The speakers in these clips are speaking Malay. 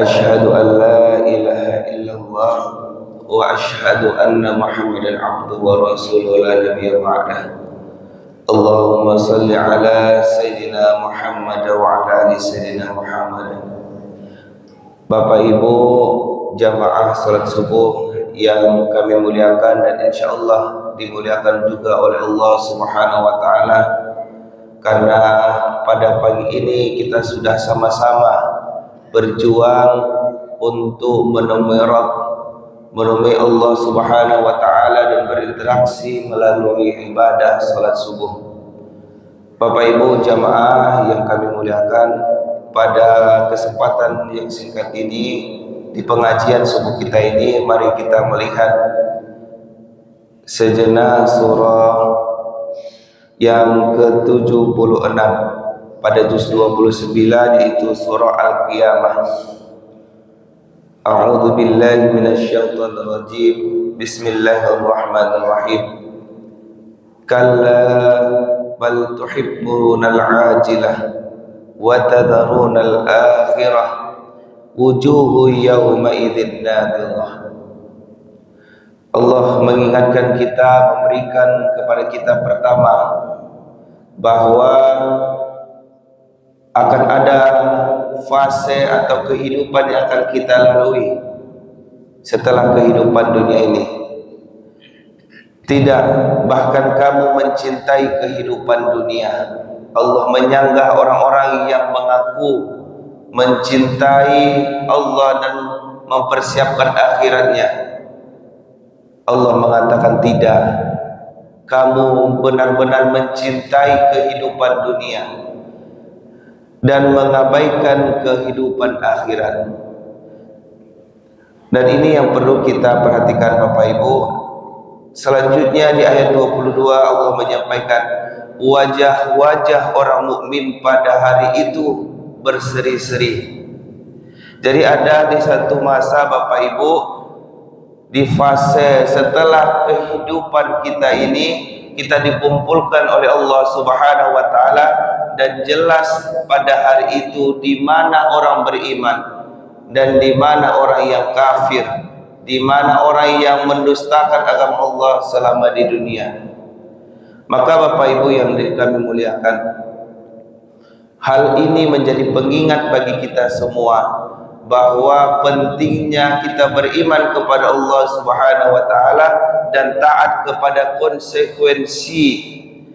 أشهد أن لا إله إلا الله وأشهد أن محمدا عبده ورسوله لا نبي بعده. اللهم صل على سيدنا Muhammad wa ala ali Sayyidina Muhammad. Bapak Ibu jamaah salat subuh yang kami muliakan dan insyaallah dimuliakan juga oleh Allah Subhanahu wa taala, karena pada pagi ini kita sudah sama-sama berjuang untuk menemui Rabb, menemui Allah Subhanahu wa taala dan berinteraksi melalui ibadah salat subuh. Bapak Ibu jamaah yang kami muliakan, pada kesempatan yang singkat ini di pengajian subuh kita ini, mari kita melihat sejenak surah yang ke-76 pada juz 29, yaitu surah Al-Qiyamah. A'udzu billahi minasyaitonir rajim. Bismillahirrahmanirrahim. Kalla bal tuhibbunal ajilah wa tadharunal akhirah wujuhu yawma idzin nadirah. Allah mengingatkan kita, memberikan kepada kita pertama bahwa akan ada fase atau kehidupan yang akan kita lalui setelah kehidupan dunia ini. Tidak, bahkan kamu mencintai kehidupan dunia. Allah menyanggah orang-orang yang mengaku mencintai Allah dan mempersiapkan akhiratnya. Allah mengatakan tidak, kamu benar-benar mencintai kehidupan dunia dan mengabaikan kehidupan akhirat. Dan ini yang perlu kita perhatikan Bapak Ibu. Selanjutnya di ayat 22 Allah menyampaikan wajah-wajah orang mukmin pada hari itu berseri-seri. Jadi ada di satu masa Bapak Ibu, di fase setelah kehidupan kita ini, kita dikumpulkan oleh Allah Subhanahu wa taala, dan jelas pada hari itu di mana orang beriman dan di mana orang yang kafir, di mana orang yang mendustakan agama Allah selama di dunia. Maka Bapak Ibu yang kami muliakan, hal ini menjadi pengingat bagi kita semua bahwa pentingnya kita beriman kepada Allah Subhanahu wa taala dan taat kepada konsekuensi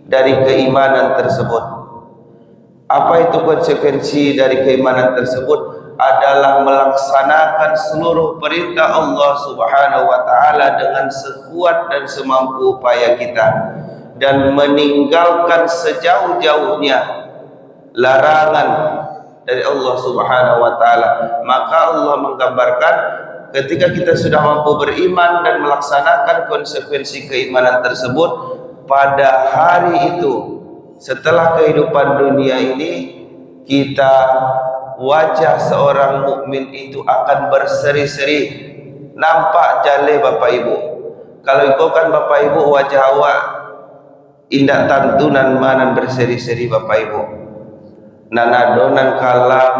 dari keimanan tersebut. Apa itu konsekuensi dari keimanan tersebut? Adalah melaksanakan seluruh perintah Allah Subhanahu wa taala dengan sekuat dan semampu upaya kita, dan meninggalkan sejauh-jauhnya larangan dari Allah Subhanahu wa taala. Maka Allah menggambarkan ketika kita sudah mampu beriman dan melaksanakan konsekuensi keimanan tersebut, pada hari itu setelah kehidupan dunia ini, kita, wajah seorang mukmin itu akan berseri-seri, nampak jale Bapak Ibu. Kalau ikut kan Bapak Ibu, wajah awak indak tantunan manan berseri-seri Bapak Ibu. Nan adonan kalam,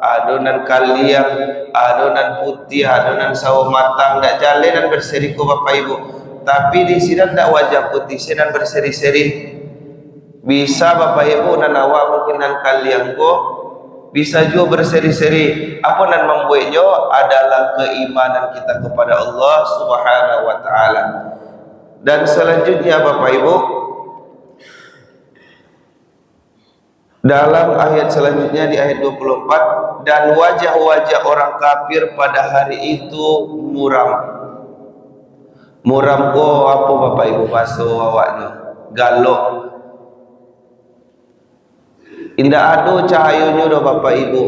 adonan kaliang, adonan putih, adonan sawo matang, ndak jale dan berseri ko Bapak Ibu. Tapi di sini ndak wajah putih, sini berseri-seri. Bisa Bapak Ibu nan awak mungkin nan kaliang ko, bisa juga berseri-seri. Apa nan membuatnya adalah keimanan kita kepada Allah Subhanahu wa taala. Dan selanjutnya Bapak Ibu, dalam ayat selanjutnya di ayat 24, dan wajah-wajah orang kafir pada hari itu muram. Muram ko apa Bapak Ibu bahasa awaknya? Galok. Indah ada cahayanya dah Bapak Ibu,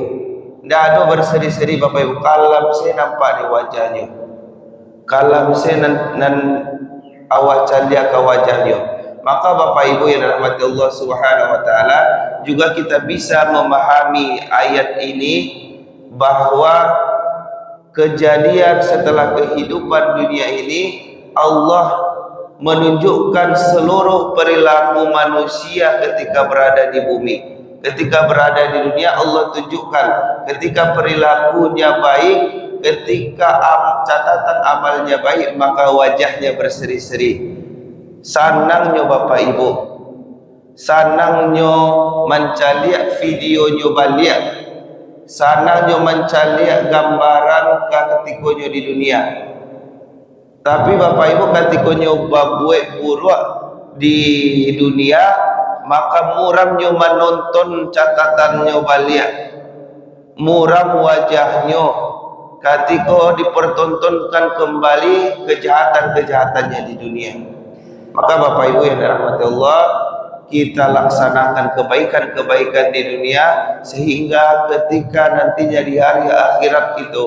indah ada berseri-seri Bapak Ibu. Kalam saya nampak di wajahnya, kalam saya nan awak candia ke wajahnya. Maka Bapak Ibu yang dirahmati Allah Subhanahu wa taala, juga kita bisa memahami ayat ini bahwa kejadian setelah kehidupan dunia ini, Allah menunjukkan seluruh perilaku manusia ketika berada di bumi. Ketika berada di dunia Allah tunjukkan, ketika perilakunya baik, ketika catatan amalnya baik, maka wajahnya berseri-seri. Sanangnya Bapak Ibu, sanangnya mencaliak videonya balik, sanangnya mencaliak gambaran ketikanya di dunia. Tapi Bapak Ibu ketikanya babuek buruk di dunia, maka muramnya menonton catatannya balik, muram wajahnya ketika dipertontonkan kembali kejahatan-kejahatannya di dunia. Maka Bapak Ibu yang dirahmati Allah, kita laksanakan kebaikan-kebaikan di dunia, sehingga ketika nantinya di hari akhirat itu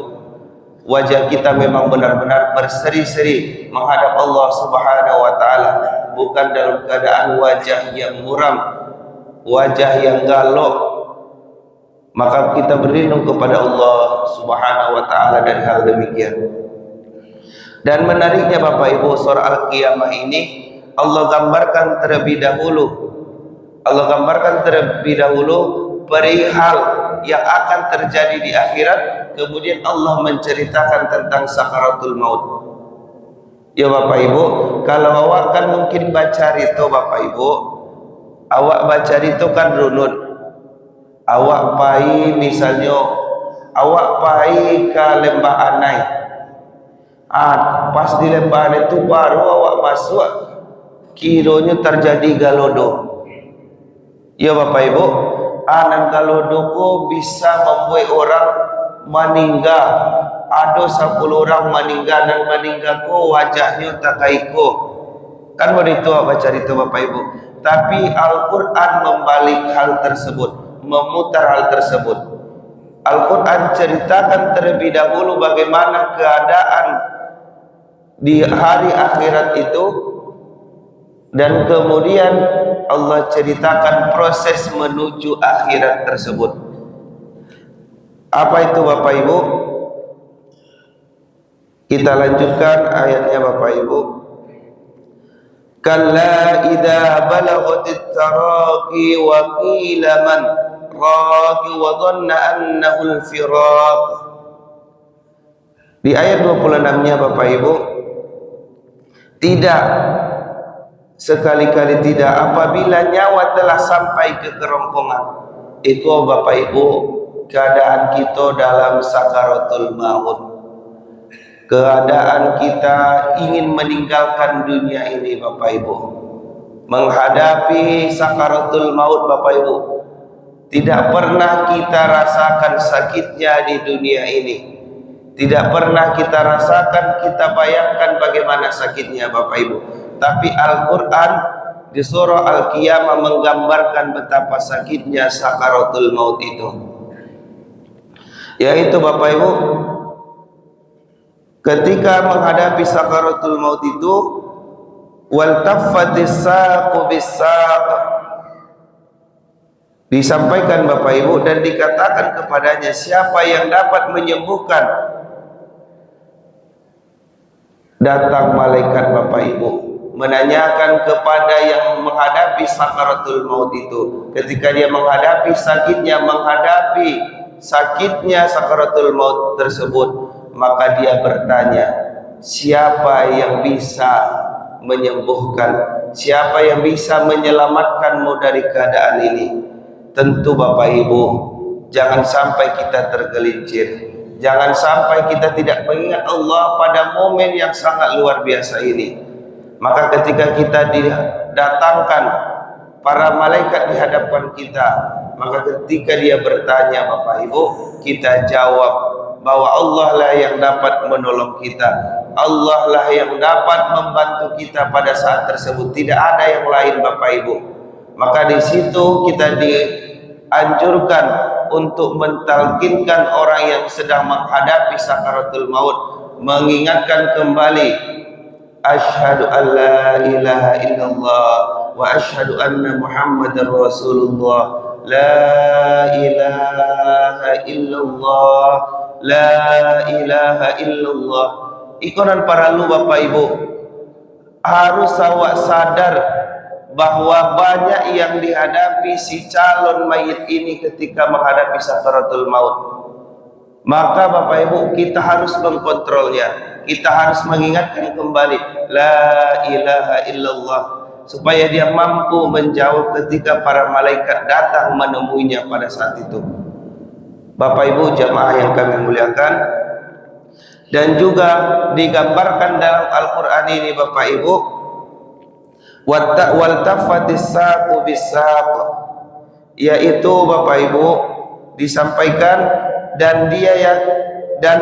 wajah kita memang benar-benar berseri-seri menghadap Allah Subhanahu wa taala, bukan dalam keadaan wajah yang muram, wajah yang galak. Maka kita berlindung kepada Allah Subhanahu wa taala dari hal demikian. Dan menariknya Bapak Ibu, surah Al-Qiyamah ini Allah gambarkan terlebih dahulu, perihal yang akan terjadi di akhirat. Kemudian Allah menceritakan tentang sakaratul maut. Ya Bapak Ibu, kalau awak kan mungkin baca itu Bapak Ibu, awak baca itu kan runut, awak pai misalnya, awak pai ke lembah Anai, pas di lembah Anai itu baru awak masuk, kiranya terjadi galodo. Ya Bapak Ibu, anan galodo ko bisa membuat orang meninggal. Ada 10 orang meninggal, dan meninggal ko wajahnya takaiko. Kan begitu baca itu Bapak Ibu. Tapi Al-Quran membalik hal tersebut, memutar hal tersebut. Al-Quran ceritakan terlebih dahulu bagaimana keadaan di hari akhirat itu, dan kemudian Allah ceritakan proses menuju akhirat tersebut. Apa itu Bapak Ibu? Kita lanjutkan ayatnya Bapak Ibu. Kalla idza balaghatit taraqi wa qila man raqi wa dhanna annahu al-firaq. Di ayat 26-nya Bapak Ibu, tidak, sekali-kali tidak, apabila nyawa telah sampai ke kerongkongan. Itu Bapak Ibu keadaan kita dalam sakaratul maut, keadaan kita ingin meninggalkan dunia ini Bapak Ibu, menghadapi sakaratul maut Bapak Ibu. Tidak pernah kita rasakan sakitnya di dunia ini, tidak pernah kita rasakan, kita bayangkan bagaimana sakitnya Bapak Ibu. Tapi Al-Quran di surah Al-Qiyamah menggambarkan betapa sakitnya sakaratul maut itu, yaitu Bapak Ibu, ketika menghadapi sakaratul maut itu, wal taffatis saqu bis-saq, disampaikan Bapak Ibu dan dikatakan kepadanya, siapa yang dapat menyembuhkan? Datang malaikat Bapak Ibu menanyakan kepada yang menghadapi sakaratul maut itu, ketika dia menghadapi sakitnya sakaratul maut tersebut, maka dia bertanya, siapa yang bisa menyembuhkan, siapa yang bisa menyelamatkanmu dari keadaan ini? Tentu Bapak Ibu, jangan sampai kita tergelincir, jangan sampai kita tidak mengingat Allah pada momen yang sangat luar biasa ini. Maka ketika kita didatangkan para malaikat di hadapan kita, maka ketika dia bertanya Bapak Ibu, kita jawab bahwa Allah lah yang dapat menolong kita, Allah lah yang dapat membantu kita pada saat tersebut, tidak ada yang lain Bapak Ibu. Maka di situ kita dianjurkan untuk mentalkinkan orang yang sedang menghadapi sakaratul maut, mengingatkan kembali, asyhadu an la ilaha illallah wa asyhadu anna Muhammadar Rasulullah. La ilaha illallah, la ilaha illallah. Ikonan para lu Bapak Ibu, harus awak sadar bahwa banyak yang dihadapi si calon mayit ini ketika menghadapi sakaratul maut. Maka Bapak Ibu, kita harus mengkontrolnya, kita harus mengingatkan kembali la ilaha illallah, supaya dia mampu menjawab ketika para malaikat datang menemuinya pada saat itu. Bapak Ibu jamaah yang kami muliakan, dan juga digambarkan dalam Al-Quran ini Bapak Ibu, wal tafatis saqu bisaq, yaitu Bapak Ibu disampaikan dan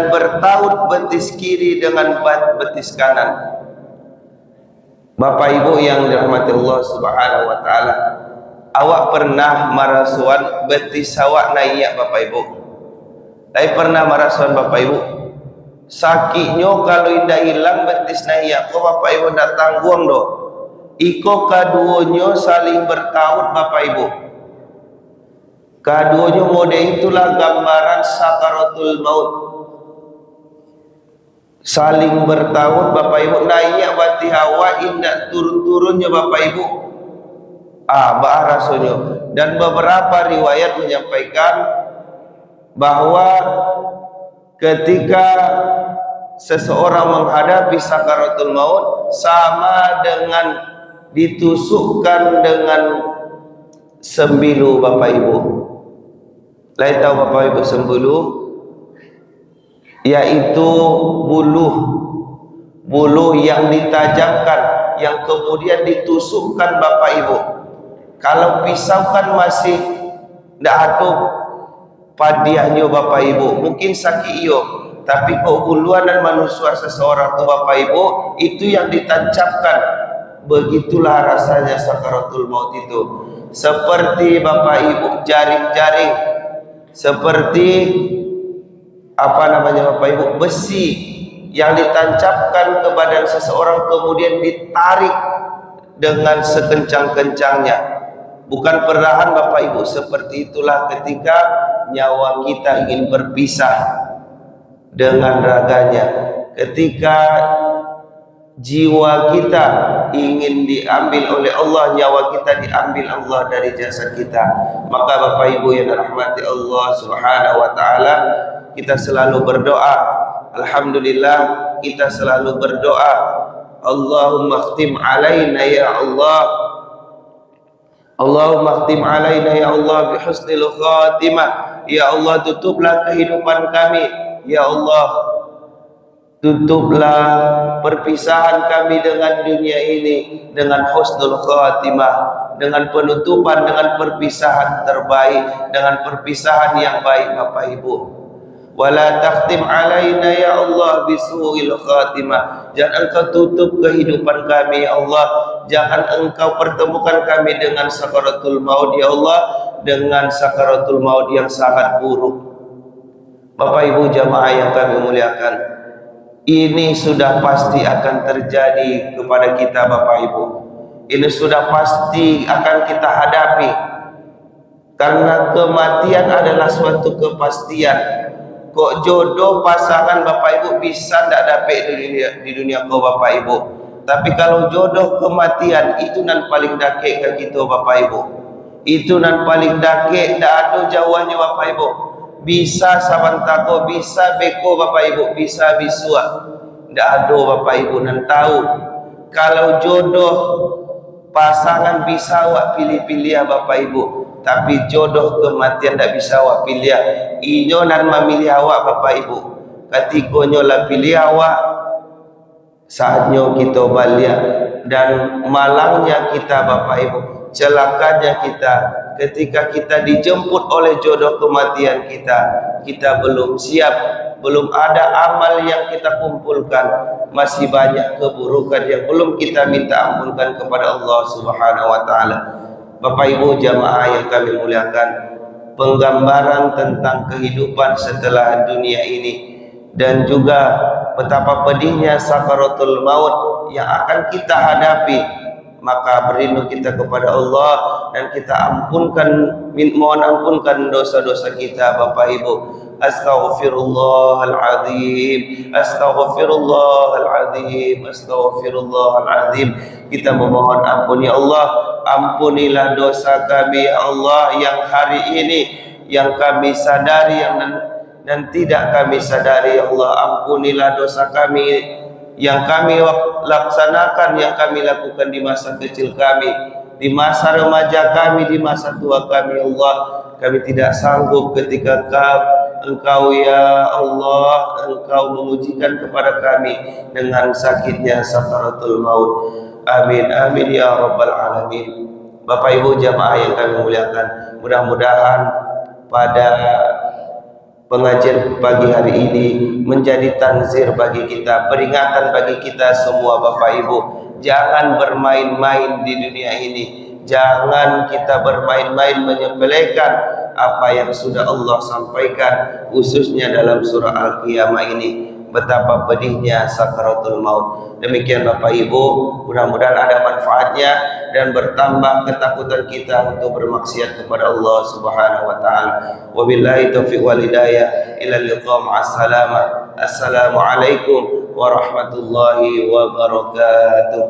bertaut betis kiri dengan betis kanan. Bapak Ibu yang dirahmati Allah Subhanahu wa taala, awak pernah marasuan betis awak naik Bapak Ibu? Tapi pernah marasuan Bapak Ibu? Sakitnya kalau indah hilang betis naik, kok Bapak Ibu ndak tanggung doh. Iko kaduonyo saling bertaut Bapak Ibu. Kaduonyo mode itulah gambaran sakaratul maut. Saling bertaut Bapak Ibu, naiknya bati hawa indak turun-turunnya Bapak Ibu. Bahasanya. Dan beberapa riwayat menyampaikan bahwa ketika seseorang menghadapi sakaratul maut sama dengan ditusukkan dengan sembilu Bapak Ibu. Lain tahu Bapak Ibu sembilu? Yaitu buluh yang ditajamkan, yang kemudian ditusukkan Bapak Ibu. Kalau pisau kan masih tidak ada padiahnya Bapak Ibu, mungkin sakit iyo, tapi keuluan dan manusia seseorang itu Bapak Ibu, itu yang ditancapkan. Begitulah rasanya sakaratul maut itu. Seperti Bapak Ibu jaring-jaring, seperti apa namanya Bapak Ibu, besi yang ditancapkan ke badan seseorang kemudian ditarik dengan sekencang-kencangnya, bukan perlahan Bapak Ibu. Seperti itulah ketika nyawa kita ingin berpisah dengan raganya, ketika jiwa kita ingin diambil oleh Allah, nyawa kita diambil Allah dari jasad kita. Maka Bapak Ibu yang dirahmati Allah Subhanahu wa taala, kita selalu berdoa. Alhamdulillah, kita selalu berdoa, Allahumma khtim alaina ya Allah, Allahumma khtim alaina ya Allah bihusnil khatimah. Ya Allah, tutuplah kehidupan kami, ya Allah, tutuplah perpisahan kami dengan dunia ini dengan husnul khatimah, dengan penutupan, dengan perpisahan terbaik, dengan perpisahan yang baik Bapak Ibu. Wala takhtim alaina ya Allah bisu'il khatimah. Jangan engkau tutup kehidupan kami ya Allah, jangan engkau pertemukan kami dengan sakaratul maut ya Allah, dengan sakaratul maut yang sangat buruk. Bapak Ibu jamaah yang kami muliakan, ini sudah pasti akan terjadi kepada kita Bapak Ibu. Ini sudah pasti akan kita hadapi, karena kematian adalah suatu kepastian. Kok jodoh pasangan Bapak Ibu bisa tidak dapat di dunia kau Bapak Ibu, tapi kalau jodoh kematian itu nan paling dake ke kita Bapak Ibu, itu nan paling dake, tidak ada jauhnya Bapak Ibu. Bisa sabantako, bisa beko Bapak Ibu, bisa bisua, tidak ada Bapak Ibu nan tahu. Kalau jodoh pasangan bisa awak pilih-pilih ya Bapak Ibu, tapi jodoh kematian tidak bisa awak pilih. Inyo nan memilih awak Bapak Ibu, ketika nyo lah pilih awak, saatnya kita balik, dan malangnya kita Bapak Ibu, celakanya kita ketika kita dijemput oleh jodoh kematian kita, kita belum siap, belum ada amal yang kita kumpulkan, masih banyak keburukan yang belum kita minta ampunkan kepada Allah Subhanahu wa taala. Bapak Ibu jamaah yang kami muliakan, penggambaran tentang kehidupan setelah dunia ini, dan juga betapa pedihnya sakaratul maut yang akan kita hadapi. Maka berlindung kita kepada Allah dan kita mohon ampunkan dosa-dosa kita Bapak Ibu. Astaghfirullahaladzim, astaghfirullahaladzim, astaghfirullahaladzim. Kita memohon ampun ya Allah ampunilah dosa kami ya Allah yang hari ini yang kami sadari dan tidak kami sadari ya Allah. Ampunilah dosa kami yang kami laksanakan, yang kami lakukan di masa kecil kami, di masa remaja kami, di masa tua kami ya Allah. Kami tidak sanggup ketika Engkau ya Allah, Engkau mengujikan kepada kami dengan sakitnya sakaratul maut. Amin amin ya rabbal alamin. Bapak Ibu jamaah yang kami muliakan, mudah-mudahan pada pengajian pagi hari ini menjadi tanzir bagi kita, peringatan bagi kita semua Bapak Ibu. Jangan bermain-main di dunia ini. Jangan kita bermain-main menyepelekan apa yang sudah Allah sampaikan, khususnya dalam surah Al-Qiyamah ini. Betapa pedihnya sakaratul maut. Demikian Bapak Ibu, mudah-mudahan ada manfaatnya dan bertambah ketakutan kita untuk bermaksiat kepada Allah Subhanahu wa taala. Wabillahi taufiq wal hidayah. Ila liqa ma'as salamah. Assalamualaikum warahmatullahi wabarakatuh.